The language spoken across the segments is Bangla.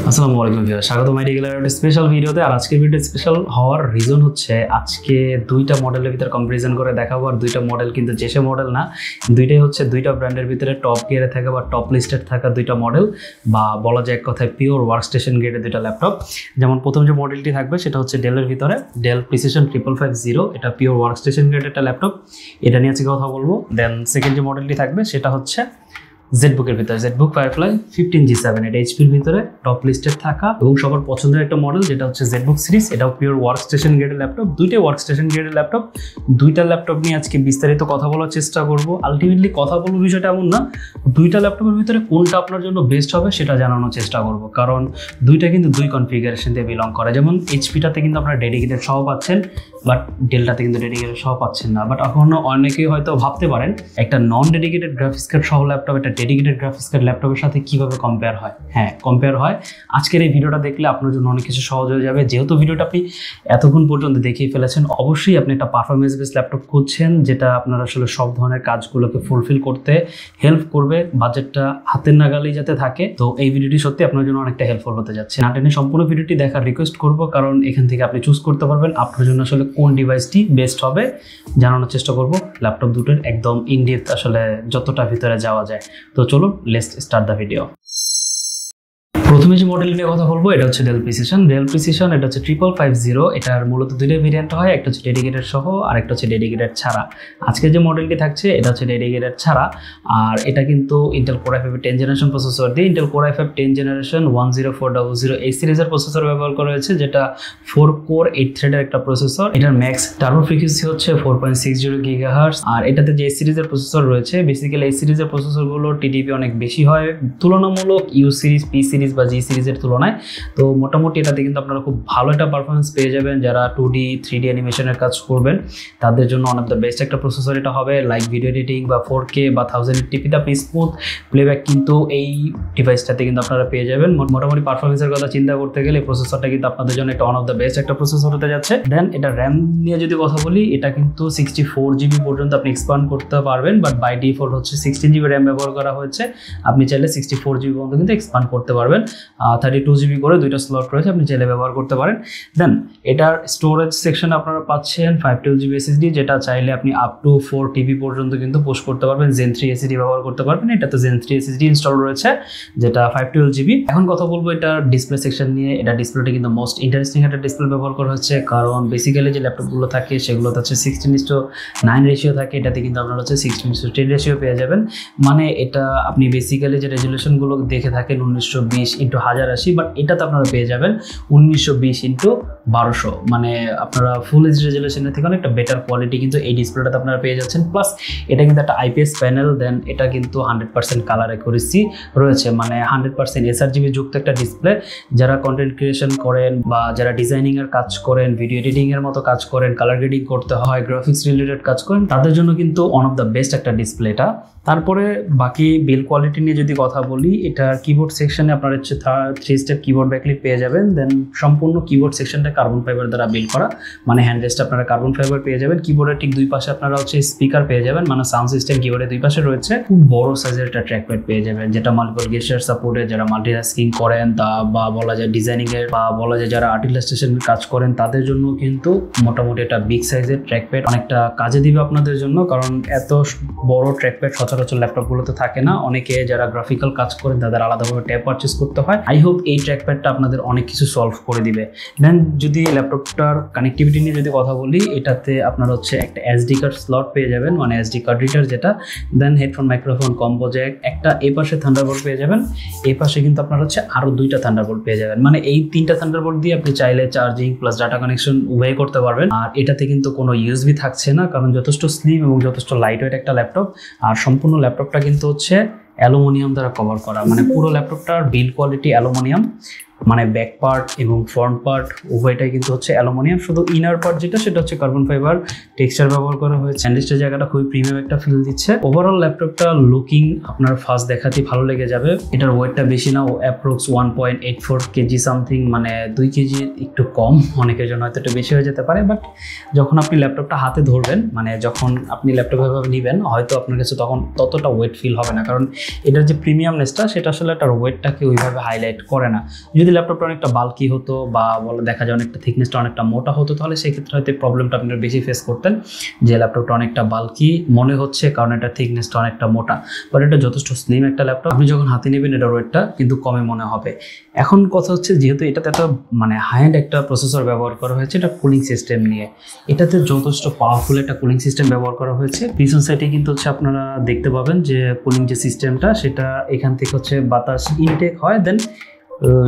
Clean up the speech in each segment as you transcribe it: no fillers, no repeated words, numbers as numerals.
আসসালামু আলাইকুম ভিউয়ার, স্বাগত মাই রেগুলার একটা স্পেশাল ভিডিওতে। আর আজকের ভিডিও স্পেশাল হওয়ার রিজন হচ্ছে আজকে দুইটা মডেলের ভিতরে কম্পারিজন করে দেখাবো। আর দুইটা মডেল কিন্তু যেসে মডেল না, দুইটাই হচ্ছে দুইটা ব্র্যান্ডের ভিতরে টপ গিয়ারে থাকা বা টপ লিস্টেড থাকা দুইটা মডেল, বা বলা যায় এক কথায় পিওর ওয়ার্কস্টেশন গ্রেডের দুইটা ল্যাপটপ। যেমন প্রথম যে মডেলটি থাকবে সেটা হচ্ছে ডেলের ভিতরে ডেল প্রিসিশন 5550, এটা পিওর ওয়ার্কস্টেশন গ্রেডের একটা ল্যাপটপ, এটা নিয়ে আজকে কথা বলবো। দেন সেকেন্ড যে মডেলটি থাকবে সেটা হচ্ছে জেটবুকের ভিতরে জেটবুক ফায়ারফ্লাই 15G7, এটা এইচপির ভিতরে টপ লিস্টেড থাকা এবং সবার পছন্দের একটা মডেল, যেটা হচ্ছে জেটবুক সিরিজ। এটাও পিওর ওয়ার্কস্টেশন গ্রেডের ল্যাপটপ, দুইটাই ওয়ার্কস্টেশন গ্রেডের ল্যাপটপ। দুইটা ল্যাপটপ নিয়ে আজকে বিস্তারিত কথা বলার চেষ্টা করব। আলটিমেটলি কথা বলবো বিষয়টা এমন না, দুইটা ল্যাপটপের ভিতরে কোনটা আপনার জন্য বেস্ট হবে সেটা জানানোর চেষ্টা করব, কারণ দুইটা কিন্তু দুই কনফিগারেশন দিয়ে বিলং করে। যেমন এইচপিটাতে কিন্তু আপনারা ডেডিকেটেড সহ পাচ্ছেন, বাট ডেলটাতে কিন্তু ডেডিকেটেড সহ পাচ্ছেন না। বাট এখনো অনেকেই হয়তো ভাবতে পারেন একটা নন ডেডিকেটেড গ্রাফিক্স কার্ড সহ ল্যাপটপ একটা ডেডিকেটেড গ্রাফিক্স কার্ড ল্যাপটপের সাথে কিভাবে কম্পেয়ার হয়। হ্যাঁ, কম্পেয়ার হয়। আজকের এই ভিডিওটা দেখলে আপনার জন্য অনেক কিছু সহজ হয়ে যাবে। যেহেতু ভিডিওটা আপনি এতক্ষণ পর্যন্ত দেখিয়ে ফেলেছেন, অবশ্যই আপনি একটা পারফরমেন্স বেস ল্যাপটপ খুঁজছেন, যেটা আপনার আসলে সব ধরনের কাজগুলোকে ফুলফিল করতে হেল্প করবে, বাজেটটা হাতের নাগালেই যাতে থাকে। তো এই ভিডিওটি সত্যি আপনার জন্য অনেকটা হেল্পফুল হতে যাচ্ছে। না টেনে সম্পূর্ণ ভিডিওটি দেখার রিকোয়েস্ট করব, কারণ এখান থেকে আপনি চুজ করতে পারবেন আপনার জন্য আসলে কোন ডিভাইসটি বেস্ট হবে। জানানোর চেষ্টা করব ল্যাপটপ দুটোর একদম ইনডেপথ আসলে যতটা ভিতরে যাওয়া যায়। তো চলুন, লেটস স্টার্ট দ্য ভিডিও। প্রথমে যে মডেল নিয়ে কথা বলবো এটা হচ্ছে ডেল প্রিসিশন। এটা হচ্ছে 5550। এটার মূলত দুইটা ভেরিয়েন্ট হয়, একটা হচ্ছে ডেডিকেটেড সহ আর একটা হচ্ছে ডেডিকেটেড ছাড়া। আজকে যে মডেলটি থাকছে এটা হচ্ছে ডেডিকেটেড ছাড়া, আর এটা কিন্তু Intel core i5 10 generation processor দিয়ে ইন্টেল কোর i5 10 জেনারেশন 10400 এই সিরিজের প্রসেসর ব্যবহার করা হয়েছে, যেটা 4 কোর 8 থ্রেডের একটা প্রসেসর। এটার ম্যাক্স টার্বো ফ্রিকোয়েন্সি হচ্ছে 4.60 GHz। আর এটাতে যে সিরিজের প্রসেসর রয়েছে, বেসিক্যালি এই সিরিজের প্রসেসরগুলো টিডিপি অনেক বেশি হয় তুলনামূলক ইউ সিরিজ, পি সিরিজ বা জি সিরিজের তুলনায়। তো মোটামুটি এটাতে কিন্তু আপনারা খুব ভালো একটা পারফরমেন্স পেয়ে যাবেন। যারা 2D 3D অ্যানিমেশনের কাজ করবেন তাদের জন্য ওয়ান অফ দ্য বেস্ট একটা প্রসেসর এটা হবে। লাইক ভিডিও এডিটিং বা 4K বা 1080p আপনি স্মুথ প্লেব্যাক কিন্তু এই ডিভাইসটাতে কিন্তু আপনারা পেয়ে যাবেন। মোটামুটি পারফরমেন্সের কথা চিন্তা করতে গেলে প্রসেসরটা কিন্তু আপনাদের জন্য একটা ওয়ান অফ দ্য বেস্ট একটা প্রসেসর হতে যাচ্ছে। দেন এটা র্যাম নিয়ে যদি কথা বলি, এটা কিন্তু 64GB পর্যন্ত আপনি এক্সপান্ড করতে পারবেন, বাট বাই ডিফল্ট হচ্ছে 16GB র্যাম ব্যবহার করা হয়েছে। আপনি চাইলে 64GB পর্যন্ত কিন্তু এক্সপান্ড করতে পারবেন। 32GB করে দুইটা স্লট রয়েছে, আপনি চাইলে ব্যবহার করতে পারেন। দেন এটার স্টোরেজ সেকশন আপনারা পাচ্ছেন 512GB SSD, যেটা চাইলে আপনি আপ টু 4TB পর্যন্ত কিন্তু পুশ করতে পারবেন। Zen 3 SSD ব্যবহার করতে পারবেন। এটা তো Zen 3 SSD ইনস্টল রয়েছে, যেটা 512GB। এখন কথা বলবো এটার ডিসপ্লে সেকশন নিয়ে। এটা ডিসপ্লেটা কিন্তু মোস্ট ইন্টারেস্টিং একটা ডিসপ্লে ব্যবহার করা হচ্ছে, কারণ বেসিক্যালি যে ল্যাপটপগুলো থাকে সেগুলোতে হচ্ছে 16:9 রেশিও থাকে, এটাতে কিন্তু আপনারা হচ্ছে 16:10 রেশিও পেয়ে যাবেন। মানে এটা আপনি বেসিক্যালি যে রেজলিউশনগুলো দেখে থাকেন 1920x1080, বাট এটাতে আপনারা পেয়ে যাবেন 1920x1200। মানে আপনারা ফুল এইচডি রেজলিউশনের থেকে অনেকটা বেটার কোয়ালিটি কিন্তু এই ডিসপ্লেটাতে আপনারা পেয়ে যাচ্ছেন। প্লাস এটা কিন্তু একটা IPS প্যানেল। দেন এটা কিন্তু 100% কালার অ্যাকুরেসি রয়েছে, মানে 100% sRGB যুক্ত একটা ডিসপ্লে। যারা কন্টেন্ট ক্রিয়েশন করেন বা যারা ডিজাইনিংয়ের কাজ করেন, ভিডিও এডিটিংয়ের মতো কাজ করেন, কালার গ্রেডিং করতে হয়, গ্রাফিক্স রিলেটেড কাজ করেন, তাদের জন্য কিন্তু ওয়ান অফ দ্য বেস্ট একটা ডিসপ্লেটা। তারপরে বাকি বিল কোয়ালিটি নিয়ে যদি কথা বলি, এটার কিবোর্ড সেকশনে আপনার হচ্ছে 3 স্টেপ কিবোর্ড ব্যাকলিট পেয়ে যাবেন। দেন সম্পূর্ণ কিবোর্ড সেকশনটা কার্বন ফাইবার দ্বারা বিল্ড করা, মানে হ্যান্ড রেস্ট আপনারা কার্বন ফাইবার পেয়ে যাবেন। কিবোর্ডের ঠিক দুই পাশে আপনারা হচ্ছে স্পিকার পেয়ে যাবেন, মানে সাউন্ড সিস্টেম কিবোর্ডের দুই পাশে রয়েছে। খুব বড় সাইজের একটা ট্র্যাকপ্যাড পেয়ে যাবেন, যেটা মাল্টিপল গেস্টার সাপোর্টে, যারা মাল্টিটাস্কিং করেন তা বা বলা যায় ডিজাইনিংয়ের বা বলা যায় যারা আর্ট ইলাস্ট্রেশনের কাজ করেন তাদের জন্য কিন্তু মোটামুটি একটা বিগ সাইজের ট্র্যাকপ্যাড অনেকটা কাজে দিবে আপনাদের জন্য, কারণ এত বড় ট্র্যাকপ্যাড সচরাচর ল্যাপটপগুলোতে থাকে না। অনেকে যারা গ্রাফিক্যাল কাজ করেন তাদের আলাদাভাবে ট্যাব পারচেস করতে হয়। আই হোপ এই ট্র্যাকপ্যাডটা আপনাদের অনেক কিছু সলভ করে দিবে। দেন যদি ল্যাপটপটার কানেক্টিভিটি নিয়ে যদি কথা বলি, এটাতে আপনার হচ্ছে একটা SD কার্ড স্লট পেয়ে যাবেন, মানে SD কার্ড রিডার যেটা। দেন হেডফোন, মাইক্রোফোন, কম্বো জ্যাক, একটা এই পাশে থান্ডারবোল্ট পেয়ে যাবেন। এই পাশে কিন্তু আপনার হচ্ছে আরও দুইটা থান্ডারবোল্ট পেয়ে যাবেন, মানে এই তিনটা থান্ডারবোল্ট দিয়ে আপনি চাইলে চার্জিং প্লাস ডাটা কানেকশন উভয় করতে পারবেন। আর এটাতে কিন্তু কোনো USB থাকছে না, কারণ যথেষ্ট স্লিম এবং যথেষ্ট লাইট ওয়েট একটা ল্যাপটপ। আর সম্পূর্ণ ল্যাপটপটা কিন্তু হচ্ছে অ্যালুমিনিয়াম দ্বারা কভার করা, মানে পুরো ল্যাপটপটার বিল্ড কোয়ালিটি অ্যালুমিনিয়াম। মানে ব্যাক পার্ট এবং ফ্রন্ট পার্ট উভয়টাই কিন্তু হচ্ছে অ্যালুমিনিয়াম। শুধু ইনার পার্ট যেটা সেটা হচ্ছে কার্বন ফাইবার টেক্সচার ব্যবহার করা হয়েছে। স্যান্ডউইচের জায়গাটা খুবই প্রিমিয়াম একটা ফিল দিচ্ছে। ওভারঅল ল্যাপটপটা লুকিং আপনার ফার্স্ট দেখাতেই ভালো লেগে যাবে। এটার ওয়েটটা বেশি না, অ্যাপ্রক্স 1.84 কেজি সামথিং, মানে 2 কেজি একটু কম। অনেকের জন্য হয়তো একটু বেশি হয়ে যেতে পারে, বাট যখন আপনি ল্যাপটপটা হাতে ধরবেন, মানে যখন আপনি ল্যাপটপ এভাবে নেবেন, হয়তো আপনার কাছে তখন ততটা ওয়েট ফিল হবে না, কারণ এটার যে প্রিমিয়ামনেসটা সেটা আসলে এটার ওয়েটটাকে ওইভাবে হাইলাইট করে না। যদি যদি ল্যাপটপটা অনেকটা বাল্কি হতো বা বলে দেখা যায় অনেকটা থিকনেসটা অনেকটা মোটা হতো, তাহলে সেই ক্ষেত্রে হয়তো প্রবলেমটা আপনারা বেশি ফেস করতেন, যে ল্যাপটপটা অনেকটা বাল্কি মনে হচ্ছে কারণ এটা থিকনেসটা অনেকটা মোটা। বাট এটা যথেষ্ট স্লিম একটা ল্যাপটপ, আপনি যখন হাতে নেবেন এটার ওয়েটটা কিন্তু কমে মনে হবে। এখন কথা হচ্ছে যেহেতু এটাতে একটা মানে হাই এন্ড একটা প্রসেসর ব্যবহার করা হয়েছে, এটা কুলিং সিস্টেম নিয়ে, এটাতে যথেষ্ট পাওয়ারফুল একটা কুলিং সিস্টেম ব্যবহার করা হয়েছে। পিছন সাইডে কিন্তু হচ্ছে আপনারা দেখতে পাবেন যে কুলিং যে সিস্টেমটা সেটা এখান থেকে হচ্ছে বাতাস ইনটেক হয়, দেন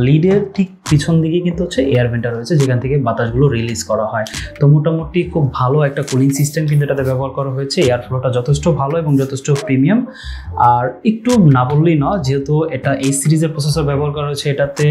লিডের ঠিক পিছন দিকে কিন্তু হচ্ছে এয়ার ভেন্টার রয়েছে যেখান থেকে বাতাসগুলো রিলিজ করা হয়। তো মোটামুটি খুব ভালো একটা কুলিং সিস্টেম কিন্তু এটাতে ব্যবহার করা হয়েছে। এয়ার ফ্লোটা যথেষ্ট ভালো এবং যথেষ্ট প্রিমিয়াম। আর একটু না বললেই নয়, যেহেতু এটা এই সিরিজের প্রসেসর ব্যবহার করা হয়েছে, এটাতে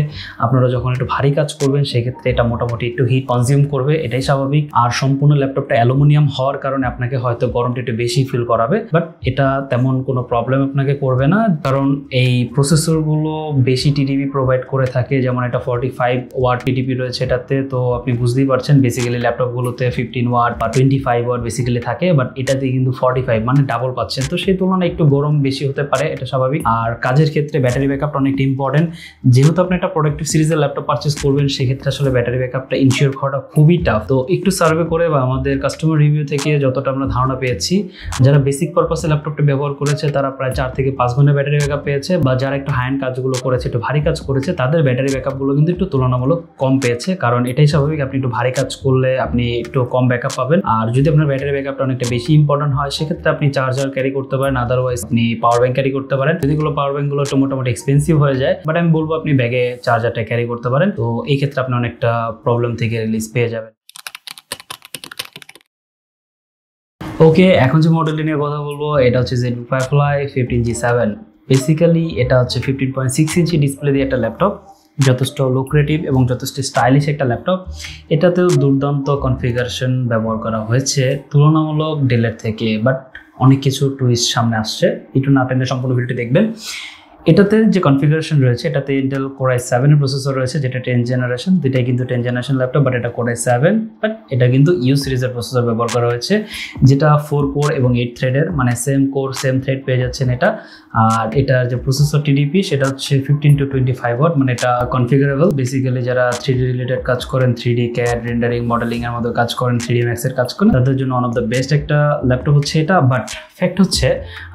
আপনারা যখন একটু ভারী কাজ করবেন সেক্ষেত্রে এটা মোটামুটি একটু হিট কনজিউম করবে, এটাই স্বাভাবিক। আর সম্পূর্ণ ল্যাপটপটা অ্যালুমিনিয়াম হওয়ার কারণে আপনাকে হয়তো গরমটা একটু বেশি ফিল করাবে, বাট এটা তেমন কোনো প্রবলেম আপনাকে করবে না, কারণ এই প্রসেসরগুলো বেশি টিডিপি প্রোভাইড করে থাকে। যেমন এটা 45 ওয়াট টিডিপি রয়েছে এটাতে, তো আপনি বুঝতেই পারছেন বেসিক্যালি ল্যাপটপগুলোতে 15 ওয়াট বা 25 ওয়াট বেসিক্যালি থাকে, বাট এটাতে কিন্তু 45 মানে ডাবল পাচ্ছেন। তো সেই তুলনায় একটু গরম বেশি হতে পারে, এটা স্বাভাবিক। আর কাজের ক্ষেত্রে ব্যাটারি ব্যাকআপটা অনেকটা ইম্পর্টেন্ট। যেহেতু আপনি একটা প্রোডাক্টিভ সিরিজের ল্যাপটপ পারচেস করবেন, সেক্ষেত্রে আসলে ব্যাটারি ব্যাকআপটা ইনশিওর করাটা খুবই টাফ। তো একটু সার্ভে করে বা আমাদের কাস্টমার রিভিউ থেকে যতটা আমরা ধারণা পেয়েছি, যারা বেসিক পারপাসে ল্যাপটপটা ব্যবহার করেছে তারা প্রায় 4 থেকে 5 ঘন্টা ব্যাটারি ব্যাকআপ পেয়েছে, বা যারা একটু হাই এন্ড কাজগুলো করেছে, একটু ভারী কাজ করেছে, তাদের ব্যাটারি ব্যাকআপগুলো কিন্তু একটু তুলনামূলক কম পেয়েছে, কারণ এটাই স্বাভাবিক। আপনি একটু ভারী কাজ করলে আপনি একটু কম ব্যাকআপ পাবেন। আর যদি আপনার ব্যাটারি ব্যাকআপটা অনেকটা বেশি ইম্পর্টেন্ট হয়, সেক্ষেত্রে আপনি চার্জার ক্যারি করতে পারেন, আদারওয়াইজ আপনি পাওয়ার ব্যাংক ক্যারি করতে পারেন। যদিগুলো পাওয়ার ব্যাংকগুলো একটু মোটামুটি এক্সপেন্সিভ হয়ে যায়, বাট আমি বলবো আপনি ব্যাগে চার্জারটা ক্যারি করতে পারেন। তো এই ক্ষেত্রে আপনি অনেকটা প্রবলেম থেকে রিলিজ পেয়ে যাবেন। ওকে, এখন যে মডেলটি নিয়ে কথা বলবো এটা হচ্ছে ZBook Firefly 15G7। বেসিক্যালি এটা হচ্ছে 15.6 ইঞ্চি ডিসপ্লে দিয়ে একটা ল্যাপটপ, যথেষ্ট লুক্রেটিভ এবং যথেষ্ট স্টাইলিশ একটা ল্যাপটপ। এটাতেও দুর্দান্ত কনফিগারেশন ব্যবহার করা হয়েছে তুলনামূলক ডেলের থেকে, বাট অনেক কিছু টুইস্ট সামনে আসছে, একটু না টেনে সম্পূর্ণ ভিডিওটি দেখবেন। এটাতে যে কনফিগারেশন রয়েছে, এটাতে ইন্টেল Core i7 এর প্রসেসর রয়েছে, যেটা 10 জেনারেশন। দুটাই কিন্তু 10 জেনারেশন ল্যাপটপ, বাট এটা Core i7, বাট এটা কিন্তু ইউ সিরিজের প্রসেসর ব্যবহার করা হয়েছে, যেটা 4 কোর এবং 8 থ্রেডের, মানে সেম কোর সেম থ্রেড পেয়ে যাচ্ছেন এটা। আর এটার যে প্রসেসর টিডিপি সেটা হচ্ছে 15 to 25 ওয়াট, মানে এটা কনফিগারেবল। বেসিক্যালি যারা 3D রিলেটেড কাজ করেন, 3D CAD রেন্ডারিং মডেলিং এর মধ্যে কাজ করেন, 3D Max এর কাজ করেন, তাদের জন্য ওয়ান অফ দ্য বেস্ট একটা ল্যাপটপ হচ্ছে এটা। বাট ফ্যাক্ট হচ্ছে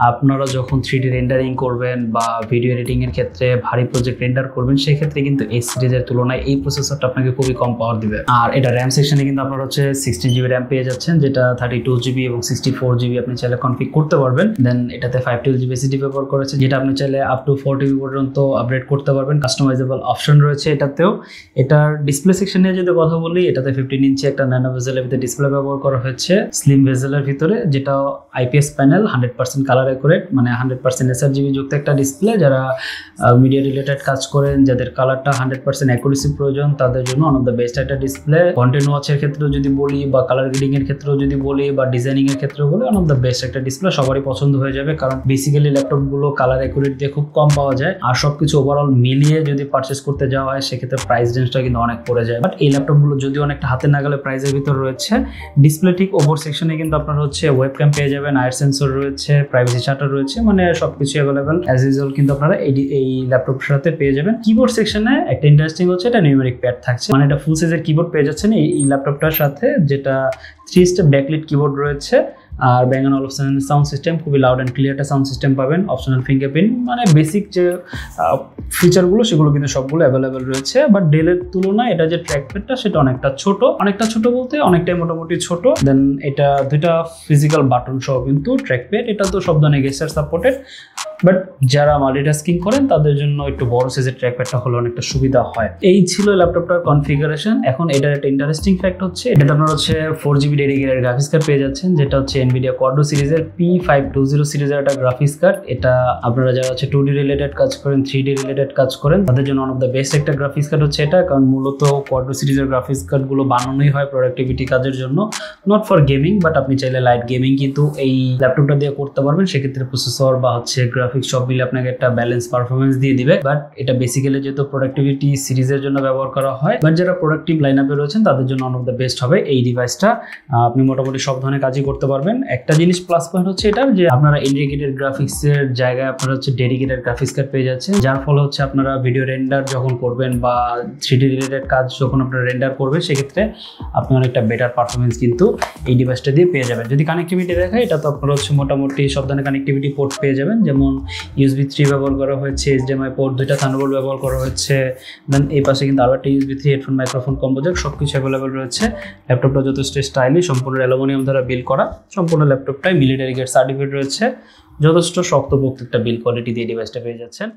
আপনারা যখন 3D রেন্ডারিং করবেন বা ভিডিও এডিটিং এর ক্ষেত্রে ভারী প্রজেক্ট রেন্ডার করবেন, সেই ক্ষেত্রে কিন্তু এই সিরিজের তুলনায় এই প্রসেসরটা আপনাকে খুবই কম পাওয়ার দিবে। আর এটা র্যাম সেকশনে কিন্তু আপনারা হচ্ছে 16GB র্যাম পেয়ে যাচ্ছেন, যেটা 32GB এবং 64GB আপনি চাইলে কনফিগ করতে পারবেন। দেন এটাতে 512GB SSD ব্যবহার করেছে, যেটা আপনি চাইলে আপ টু 4TB পর্যন্ত আপগ্রেড করতে পারবেন। কাস্টমাইজেবল অপশন রয়েছে এটাতেও। এটার ডিসপ্লে সেকশন নিয়ে যদি কথা বলি, এটাতে 15 ইঞ্চি একটা ন্যানো ভেজেলের ভিতরে ডিসপ্লে ব্যবহার করা হয়েছে, স্লিম ভেজেলের ভিতরে, যেটা IPS প্যানেল, 100% কালার অ্যাকুরেট, মানে 100% sRGB যুক্ত একটা ডিসপ্লে। যারা মিডিয়া রিলেটেড কাজ করেন, যাদের কালারটা 100% অ্যাকুরেসি প্রয়োজন, তাদের জন্য ওয়ান অফ দ্য বেস্ট একটা ডিসপ্লে। কন্টেন্ট ওয়াচের ক্ষেত্রেও যদি বলি, বা কালার গ্রেডিং এর ক্ষেত্রেও যদি বলি, বা ডিজাইনিং এর ক্ষেত্রেও বলি, ওয়ান অফ দ্য বেস্ট একটা ডিসপ্লে, সবারই পছন্দ হয়ে যাবে। কারণ বেসিক্যালি ল্যাপটপগুলো কালার অ্যাকুরেট দিয়ে খুব কম পাওয়া যায়, আর সবকিছু ওভারঅল মিলিয়ে যদি পারচেস করতে যাওয়া হয়, সেক্ষেত্রে প্রাইস রেঞ্জটা কিন্তু অনেক পড়ে যায়। বাট এই ল্যাপটপগুলো যদি অনেকটা হাতে নাগালে প্রাইসের ভিতর রয়েছে। ডিসপ্লে ঠিক ওপর সেকশনে কিন্তু আপনার হচ্ছে ওয়েবক্যাম পেয়ে যাবেন, আয়ার সেন্সর রয়েছে, প্রাইভেসি শাটার রয়েছে, মানে সবকিছু অ্যাভেলেবেল অ্যাজ ইউজুয়াল কিন্তু আপনারা এই ল্যাপটপের সাথে পেয়ে যাবেন। কিবোর্ড সেকশনে একটা ইন্টারেস্টিং হচ্ছে, এটা নিউমেরিক প্যাড থাকছে, মানে এটা ফুল সাইজের কিবোর্ড পেয়ে যাচ্ছেন এই ল্যাপটপটার সাথে, যেটা 3 স্টেপ ব্যাকলিট কিবোর্ড রয়েছে। আর Bang & Olufsen সাউন্ড সিস্টেম, খুবই লাউড অ্যান্ড ক্লিয়ার একটা সাউন্ড সিস্টেম পাবেন। অপশনাল ফিঙ্গারপ্রিন্ট, মানে বেসিক যে ফিচারগুলো সেগুলো কিন্তু সবগুলো অ্যাভেলেবেল রয়েছে। বাট ডেলের তুলনায় এটা যে ট্র্যাকপ্যাডটা সেটা অনেকটা ছোট বলতে অনেকটাই মোটামুটি ছোট। দেন এটা দুইটা ফিজিক্যাল বাটন সহ কিন্তু ট্র্যাকপ্যাড, এটা তো সব ধরনের গেস্টার সাপোর্টেড, বাট যারা মাল্টিটাস্কিং করেন তাদের জন্য একটু বড় সাইজের ট্র্যাকপ্যাডটা হলে অনেকটা সুবিধা হয়। এই ছিল ল্যাপটপটার কনফিগারেশন। এখন এটার একটা ইন্টারেস্টিং ফ্যাক্ট হচ্ছে, এটাতে আপনারা হচ্ছে 4GB ডেডিকেটেড গ্রাফিক্স কার্ড পেয়ে যাচ্ছেন, যেটা হচ্ছে NVIDIA Quadro সিরিজের P520 সিরিজের একটা গ্রাফিক্স কার্ড। এটা আপনারা যারা হচ্ছে 2D রিলেটেড কাজ করেন, 3D রিলেটেড কাজ করেন, তাদের জন্য ওয়ান অফ দ্য বেস্ট একটা গ্রাফিক্স কার্ড হচ্ছে এটা। কারণ মূলত Quadro সিরিজের গ্রাফিক্স কার্ডগুলো বানানোই হয় প্রোডাক্টিভিটি কাজের জন্য, নট ফর গেমিং। বাট আপনি চাইলে লাইট গেমিং কিন্তু এই ল্যাপটপটা দিয়ে করতে পারবেন। সেক্ষেত্রে প্রসেসর বা হচ্ছে গ্রাফিক্স সব মিলে আপনাকে একটা ব্যালেন্স পারফরমেন্স দিয়ে দিবে। বাট এটা বেসিক্যালি যেহেতু প্রোডাক্টিভিটি সিরিজের জন্য ব্যবহার করা হয়, বাট যারা প্রোডাক্টিভ লাইন আপে রয়েছেন তাদের জন্য ওয়ান অফ দ্য বেস্ট হবে এই ডিভাইসটা। আপনি মোটামুটি সব ধরনের কাজই করতে পারবেন। একটা জিনিস প্লাস পয়েন্ট হচ্ছে এটা যে আপনারা ইন্টিগ্রেটেড গ্রাফিক্সের জায়গায় আপনারা হচ্ছে ডেডিকেটেড গ্রাফিক্স কার্ড পেয়ে যাচ্ছেন, যার ফলে হচ্ছে আপনারা ভিডিও রেন্ডার যখন করবেন বা 3D রিলেটেড কাজ যখন আপনারা রেন্ডার করবেন সেক্ষেত্রে আপনার একটা বেটার পারফরমেন্স কিন্তু এই ডিভাইসটা দিয়ে পেয়ে যাবেন। যদি কানেক্টিভিটি দেখায়, এটা তো আপনারা হচ্ছে মোটামুটি সব ধরনের কানেক্টিভিটি পোর্ট পেয়ে যাবেন, যেমন USB 3 ব্যবহার করা হয়েছে, HDMI পোর্ট, 2টা থান্ডারবোল্ট ব্যবহার করা হয়েছে। দেন এই পাশে কিন্তু আরও একটা USB 3 headphone microphone combo Jack, সব কিছু অ্যাভেলেবেল রয়েছে। ল্যাপটপটা যথেষ্ট স্টাইলিশ, সম্পূর্ণ অ্যালুমিনিয়াম দ্বারা বিল্ড করা, সম্পূর্ণ ল্যাপটপটাই মিলিটারি গ্রেড সার্টিফিকেট রয়েছে, যথেষ্ট শক্তপোক্ত একটা বিল্ড কোয়ালিটি দিয়ে ডিভাইসটা পেয়ে যাচ্ছেন।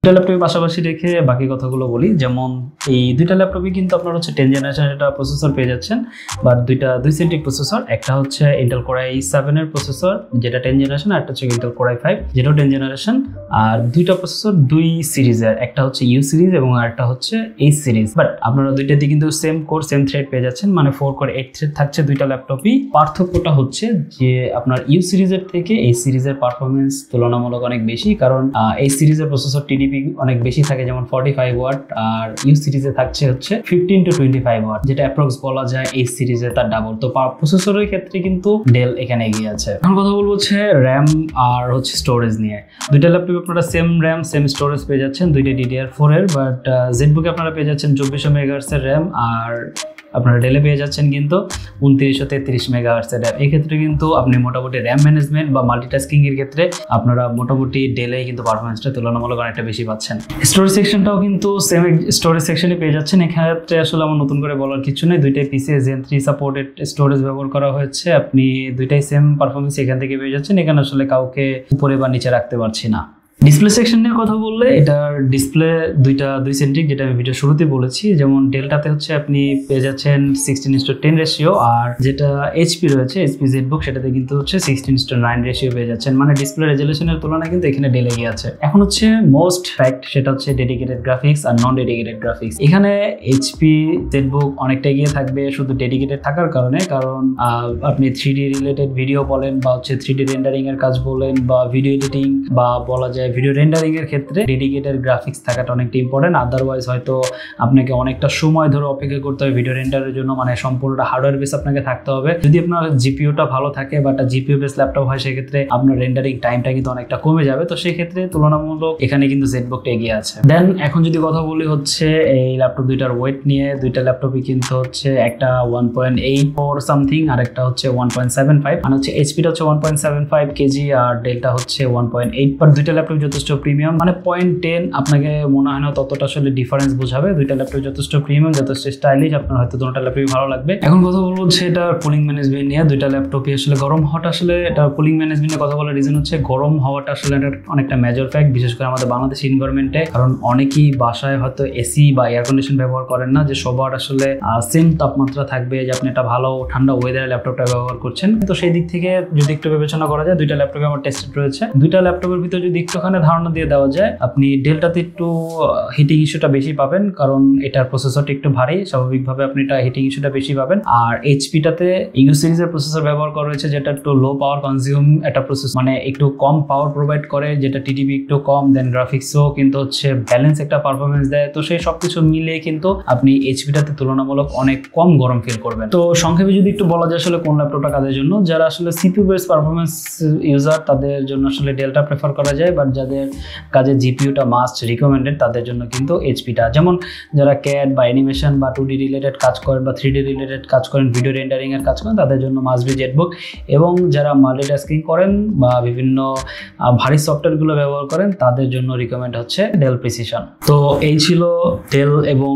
দুটা ল্যাপটপের পাশাপাশি রেখে বাকি কথাগুলো বলি, যেমন এই দুইটা ল্যাপটপই কিন্তু আপনার হচ্ছে 10 জেনারেশন একটা প্রসেসর পেয়ে যাচ্ছেন, বাট দুইটা 2 সেন্ট্রিক প্রসেসর। একটা হচ্ছে ইন্টেল কোর i7 এর প্রসেসর যেটা 10 জেনারেশন, আর একটা হচ্ছে ইন্টেল কোর i5 যেটাও 10 জেনারেশন। আর দুইটা প্রসেসর দুই সিরিজের, একটা হচ্ছে ইউ সিরিজ এবং আরেকটা হচ্ছে এইচ সিরিজ। বাট আপনারা দুইটাতে কিন্তু সেম কোর সেম থ্রেড পেয়ে যাচ্ছেন, মানে 4 কোর 8 থ্রেড থাকছে দুইটা ল্যাপটপই। পার্থক্যটা হচ্ছে যে আপনার ইউ সিরিজের থেকে এই সিরিজের পারফরমেন্স তুলনামূলক অনেক বেশি, কারণ এই সিরিজের প্রসেসর TDP অনেক বেশি থাকে, যেমন 45 ওয়াট, আর ইউ সিরিজে থাকছে হচ্ছে 15 to 25 ওয়াট, যেটা অ্যাপ্রক্স বলা যায় এই সিরিজে তার ডাবল। তো প্রসেসরের ক্ষেত্রে কিন্তু ডেল এখানে এগিয়ে আছে। এখন কথা বলবো হচ্ছে র্যাম আর হচ্ছে স্টোরেজ নিয়ে। দুইটা ল্যাপটপে আপনারা সেম র্যাম সেম স্টোরেজ পেয়ে যাচ্ছেন, দুইটা DDR4 এর। বাট জেটবুকে আপনারা পেয়ে যাচ্ছেন 2400 মেগাহার্টজ এর র্যাম, আর আপনারা ডেলে পেয়ে যাচ্ছেন কিন্তু 2933 মেগাহার্টজ এর র্যাম। এই ক্ষেত্রে কিন্তু আপনি মোটামুটি র্যাম ম্যানেজমেন্ট বা মাল্টিটাস্কিং এর ক্ষেত্রে আপনারা মোটামুটি ডেলে কিন্তু পারফরমেন্সটা তুলনামূলক অনেকটা বেশি পাচ্ছেন। স্টোরেজ সেকশনটাও কিন্তু সেম স্টোরেজ সেকশনে পেয়ে যাচ্ছেন। এক্ষেত্রে আসলে আমার নতুন করে বলার কিছু নেই, দুইটাই পিসি Zen 3 সাপোর্টেড স্টোরেজ ব্যবহার করা হয়েছে। আপনি দুইটাই সেম পারফরমেন্স এখান থেকে পেয়ে যাচ্ছেন, এখানে আসলে কাউকে উপরে বা নিচে রাখতে পারছি না। ডিসপ্লে সেকশন নিয়ে কথা বললে, এটার ডিসপ্লে দুইটা 2 সেন্ট্রিক, যেটা আমি ভিডিও শুরুতে বলেছি। যেমন ডেলটাতে হচ্ছে আপনি পেয়ে যাচ্ছেন 16:10 রেশিও, আর যেটা HP রয়েছে HP জেটবুক সেটাতে কিন্তু হচ্ছে 16:9 রেশিও পেয়ে যাচ্ছেন, মানে ডিসপ্লে রেজলিউশনের তুলনায় কিন্তু এখানে ডেল এগিয়ে আছে। এখন হচ্ছে মোস্ট ফ্যাক্ট, সেটা হচ্ছে ডেডিকেটেড গ্রাফিক্স আর নন ডেডিকেটেড গ্রাফিক্স। এখানে HP জেটবুক অনেকটা এগিয়ে থাকবে শুধু ডেডিকেটেড থাকার কারণে, কারণ আপনি 3D রিলেটেড ভিডিও বলেন বা হচ্ছে 3D রেন্ডারিং এর কাজ বলেন বা ভিডিও এডিটিং বা বলা যায় ভিডিও রেন্ডারিং এর ক্ষেত্রে ডেডিকেটেড গ্রাফিক্স থাকাটা অনেকটা ইম্পর্টেন্ট। আদারওয়াইজ হয়তো আপনাকে অনেকটা সময় ধরে অপেক্ষা করতে হবে ভিডিও রেন্ডারের জন্য, মানে সম্পূর্ণটা হার্ডওয়্যার বেস আপনাকে থাকতে হবে। যদি আপনার জিপিইউটা ভালো থাকে বা একটা জিপিইউ বেস ল্যাপটপ হয়, সেক্ষেত্রে আপনার রেন্ডারিং টাইমটা কিন্তু অনেকটা কমে যাবে। তো সেই ক্ষেত্রে তুলনামূলক এখানে কিন্তু জেটবুকটা এগিয়ে আছে। দেন এখন যদি কথা বলি হচ্ছে এই ল্যাপটপ দুইটার ওয়েট নিয়ে, দুইটা ল্যাপটপই কিন্তু হচ্ছে একটা 1.84 সামথিং আর একটা হচ্ছে 1.75, মানে হচ্ছে এইচপিটা হচ্ছে 1.75 কেজি আর ডেলটা হচ্ছে 1.8। বাট দুইটা ল্যাপটপ যথেষ্ট প্রিমিয়াম, মানে 0.10 আপনাকে মনে হয় না ততটা আসলে ডিফারেন্স বোঝাবে। দুইটা ল্যাপটপ যথেষ্ট প্রিমিয়াম, যথেষ্ট স্টাইলিশ, আপনার হয়তো দুটো ল্যাপটপই ভালো লাগবে। এখন কথা বলবো হচ্ছে এটা কুলিং ম্যানেজমেন্ট নিয়ে। দুইটা ল্যাপটপই আসলে গরম হওয়াটা, আসলে এটা কুলিং ম্যানেজমেন্ট নিয়ে কথা বলার রিজন হচ্ছে গরম হওয়াটা আসলে অনেকটা মেজর ফ্যাক্ট, বিশেষ করে আমাদের বাংলাদেশ এনভায়রনমেন্টে। কারণ অনেকেই বাসায় হয়তো এসি বা এয়ার কন্ডিশন ব্যবহার করেন না, যে সবার আসলে সেম তাপমাত্রা থাকবে যে আপনি একটা ভালো ঠান্ডা ওয়েদারে ল্যাপটপটা ব্যবহার করছেন। তো সেই দিক থেকে যদি একটু বিবেচনা করা যায়, দুইটা ল্যাপটপে আমার টেস্টেড রয়েছে। দুইটা ল্যাপটপের ভিতরে যদি একটুখানি ধারণা দিয়ে দেওয়া যায়, আপনি ডেলটাতে একটু হিটিং ইস্যুটা বেশি পাবেন, কারণ এটার প্রসেসরটা একটু ভারী, স্বাভাবিকভাবে আপনি এটা হিটিং ইস্যুটা বেশি পাবেন। আর এইচপিটাতে ইউ সিরিজের প্রসেসর ব্যবহার করা হয়েছে, যেটা একটু লো পাওয়ার কনজিউম একটা প্রসেস, মানে একটু কম পাওয়ার প্রোভাইড করে, যেটা টিডিপি একটু কম, দেন গ্রাফিক্সও কিন্তু হচ্ছে ব্যালেন্স একটা পারফরমেন্স দেয়। তো সেই সবকিছু মিলিয়ে কিন্তু আপনি এইচপিটাতে তুলনামূলক অনেক কম গরম ফিল করবেন। তো সংক্ষেপে যদি একটু বলা যায় আসলে কোন ল্যাপটপটা কাদের জন্য, যারা আসলে সিপিইউ বেস পারফরমেন্স ইউজার তাদের জন্য আসলে ডেলটা প্রেফার করা যায়, বাট যাদের কাজে জিপিইউটা মাস্ট রিকমেন্ডেড তাদের জন্য কিন্তু এইচপিটা। যেমন যারা ক্যাড বা অ্যানিমেশন বা 2D রিলেটেড কাজ করেন বা 3D রিলেটেড কাজ করেন, ভিডিও রেন্ডারিং এর কাজ করেন, তাদের জন্য মাস্ট বি জেটবুক। এবং যারা মাল্টিটাস্কিং করেন বা বিভিন্ন ভারী সফটওয়্যারগুলো ব্যবহার করেন, তাদের জন্য রিকমেন্ড হচ্ছে ডেল প্রিসিশন। তো এই ছিল ডেল এবং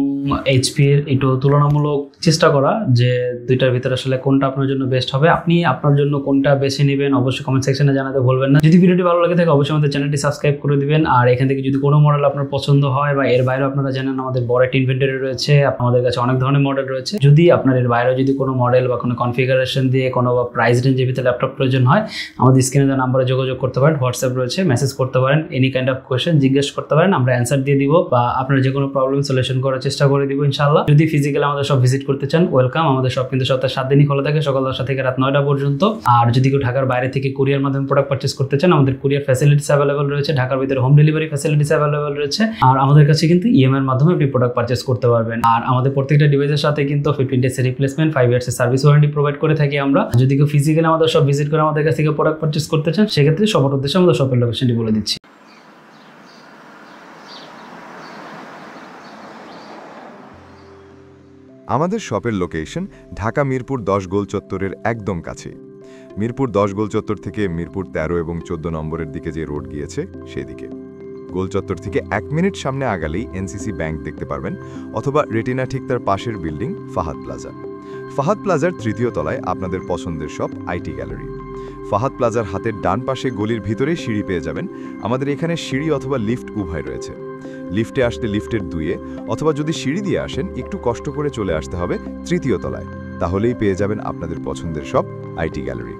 এইচপির একটু তুলনামূলক চেষ্টা করা যে দুইটার ভিতরে আসলে কোনটা আপনার জন্য বেস্ট হবে। আপনি আপনার জন্য কোনটা বেছে নেবেন অবশ্যই কমেন্ট সেকশনে জানাতে ভুলবেন না। যদি ভিডিওটি ভালো লাগে থাকে অবশ্যই আমাদের চ্যানেলটি সাবস্ক্রাইব করে দিবেন। আর এখান থেকে যদি কোনো মডেল আপনার পছন্দ হয় বা এর বাইরেও আপনারা জানেন আমাদের বড় একটা ইনভেন্টরি রয়েছে, আমাদের কাছে অনেক ধরনের মডেল রয়েছে। যদি আপনার এর বাইরেও যদি কোনো মডেল বা কোনো কনফিগারেশন দিয়ে কোনো প্রাইস রেঞ্জের ভিতরে ল্যাপটপ প্রয়োজন হয়, আমাদের স্ক্রিনে দেওয়া নাম্বারে যোগাযোগ করতে পারেন, হোয়াটসঅ্যাপ রয়েছে, মেসেজ করতে পারেন, এনি কাইন্ড অফ কোয়েশ্চেন জিজ্ঞেস করতে পারেন, আমরা অ্যান্সার দিয়ে দিব বা আপনার যে কোনো প্রবলেম সলিউশন করার চেষ্টা করে দিব ইনশাআল্লাহ। যদি ফিজিক্যালি আমাদের সব ভিজিট করতে চান, ওয়েলকাম। আমাদের সব কিন্তু সপ্তাহে 7 দিনই খোলা থাকে, সকাল 10টা থেকে রাত 9টা পর্যন্ত। আর যদি কেউ ঢাকার বাইরে থেকে কুরিয়ার মাধ্যমে প্রোডাক্ট পারচেস করতে চান, আমাদের কুরিয়ার ফ্যাসিলিটিস অ্যাভেলেবল রয়েছে, ঢাকার ভিতরে হোম ডেলিভারি ফ্যাসিলিটিস অ্যাভেলেবল রয়েছে। আর আমাদের কাছে কিন্তু ইএমআই এর মাধ্যমে আপনি প্রোডাক্ট পারচেস করতে পারবেন। আর আমাদের প্রত্যেকটা ডিভাইসের সাথে কিন্তু 15 ডেজ রিপ্লেসমেন্ট, 5 ইয়ার্স এর সার্ভিস ওয়ারেন্টি প্রোভাইড করে থাকি আমরা। যদি কেউ ফিজিক্যালি আমাদের সব ভিজিট করে আমাদের কাছ থেকে প্রোডাক্ট পারচেস করতে চান, সেক্ষেত্রে সবার উদ্দেশ্যে আমাদের শপের লোকেশনটি বলে দিচ্ছি। আমাদের শপের লোকেশন ঢাকা মিরপুর 10 গোল চত্বরের একদম কাছে। মিরপুর 10 গোল চত্বর থেকে মিরপুর 13 এবং 14 নম্বরের দিকে যে রোড গিয়েছে সেদিকে। গোল চত্বর থেকে 1 মিনিট সামনে আগালেই এনসিসি ব্যাংক দেখতে পারবেন, অথবা রেটিনা ঠিক তার পাশের বিল্ডিং ফাহাদ প্লাজা। ফাহাদ প্লাজার 3য় তলায় আপনাদের পছন্দের শপ আইটি গ্যালারি। ফাহাদ প্লাজার হাতের ডান পাশে গলির ভিতরেই সিঁড়ি পেয়ে যাবেন। আমাদের এখানে সিঁড়ি অথবা লিফট উভয় রয়েছে। লিফটে আসলে লিফটের 2-এ, অথবা যদি সিঁড়ি দিয়ে আসেন একটু কষ্ট করে চলে আসতে হবে 3য় তলায়, তাহলেই পেয়ে যাবেন আপনাদের পছন্দের শপ আইটি গ্যালারি।